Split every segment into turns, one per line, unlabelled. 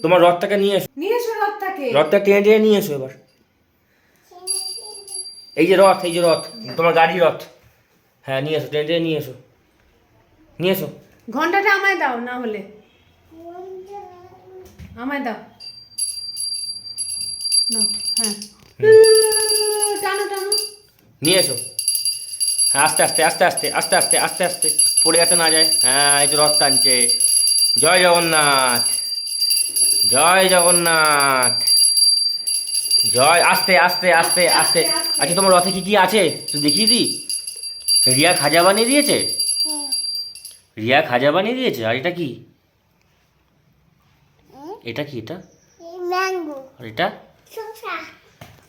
তোমার রথটাকে নিয়ে এসো, রথটা টেনে টেনে নিয়ে এসো এবার। এই যে রথ, এই যে রথ, তোমার গাড়ি রথ। হ্যাঁ নিয়ে এসো, টেনে টেনে নিয়ে এসো, নিয়ে এসো।
ঘন্টাটা আমায় দাও, না হলে আমায় দাও। নাও, হ্যাঁ টানো টানো,
নিয়ে এসো। হ্যাঁ আস্তে আস্তে আস্তে আস্তে আস্তে আস্তে আস্তে আস্তে, পড়ে যাতে না যায়। হ্যাঁ এই তো রথ টানছে। জয় জগন্নাথ, জয় জগন্নাথ, জয়। আস্তে আস্তে আস্তে আস্তে। আচ্ছা তোমার রথে কি কি আছে তুই দেখিয়ে দি। রিয়া খাজা বানিয়ে দিয়েছে, রিয়া খাজা বানিয়ে দিয়েছে। আর এটা কি, এটা কি, এটা আর এটা,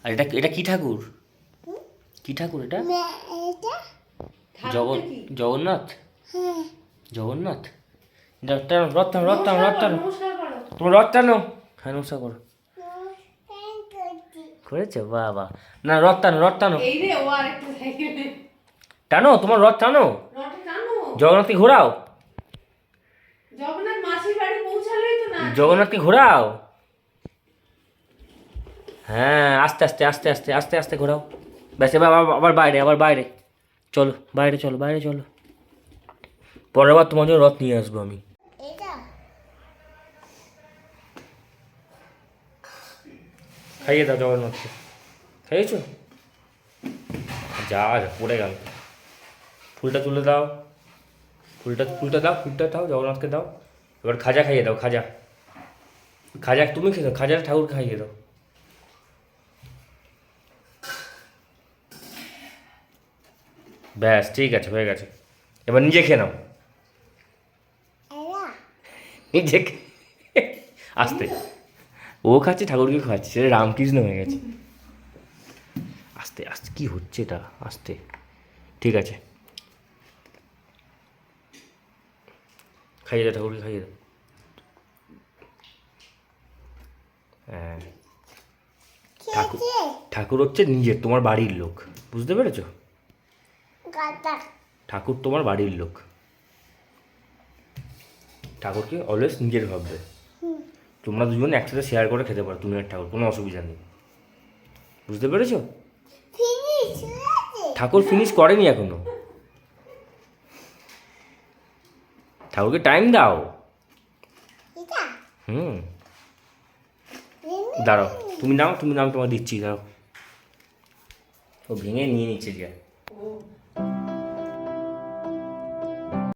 আর এটা, এটা কি ঠাকুর, কি ঠাকুর এটা? জগন্নাথ, জগন্নাথ। রথ টানো, রথ টানো, রথ টানো, রথ টানো। তোমার রথ টানো। হ্যাঁ নমস্কার করো। করেছো বাবা। না রথ টানো, রথ টানো, টানো তোমার রথ টানো। জগন্নাথকে ঘোরাও,
জগন্নাথ মাসির বাড়ি পৌঁছালোই তো না।
জগন্নাথকে ঘোরাও। হ্যাঁ আস্তে আস্তে আস্তে আস্তে আস্তে আস্তে ঘোরাও। ব্যাস এবার আবার বাইরে, আবার বাইরে চলো, বাইরে চলো, বাইরে চলো। পরের বার তোমার জন্য রথ নিয়ে আসবো আমি। খাইয়ে দাও জগন্নাথকে, খাইয়েছো? যা পড়ে গেল। ফুলটা তুলে দাও, ফুলটা, ফুলটা দাও, ফুলটা দাও, জগন্নাথকে দাও। এবার খাজা খাইয়ে দাও, খাজা, খাজা তুমি খেয়ে দাও, খাজার ঠাকুরকে খাইয়ে দাও। ব্যাস ঠিক আছে, হয়ে গেছে। এবার নিজে খেয়ে নাও, নিজে আস্তে। ও খাচ্ছে, ঠাকুরকে খাচ্ছে, সেটা রামকৃষ্ণ হয়ে গেছে। আস্তে আস্তে, কি হচ্ছে এটা, আস্তে। ঠিক আছে, খাইয়ে দাও, ঠাকুরকে খাইয়ে দাও। হ্যাঁ ঠাকুর, ঠাকুর হচ্ছে নিজের, তোমার বাড়ির লোক, বুঝতে পেরেছো? ঠাকুর তোমার বাড়ির লোক, ঠাকুরকে অলওয়েজ নিজের ভাববে। তোমরা দুজন একসাথে শেয়ার করে খেতে পারো, তুমি আর ঠাকুর, কোনো অসুবিধা নেই, বুঝতে পেরেছো? ঠাকুর ফিনিশ করেনি এখনো, ঠাকুরকে টাইম দাও। হুম দাঁড়াও, তুমি নাও, তুমি নাও, তোমার দিচ্ছি, দাঁড়াও। ও ভেঙে নিয়ে নিচ্ছে যে।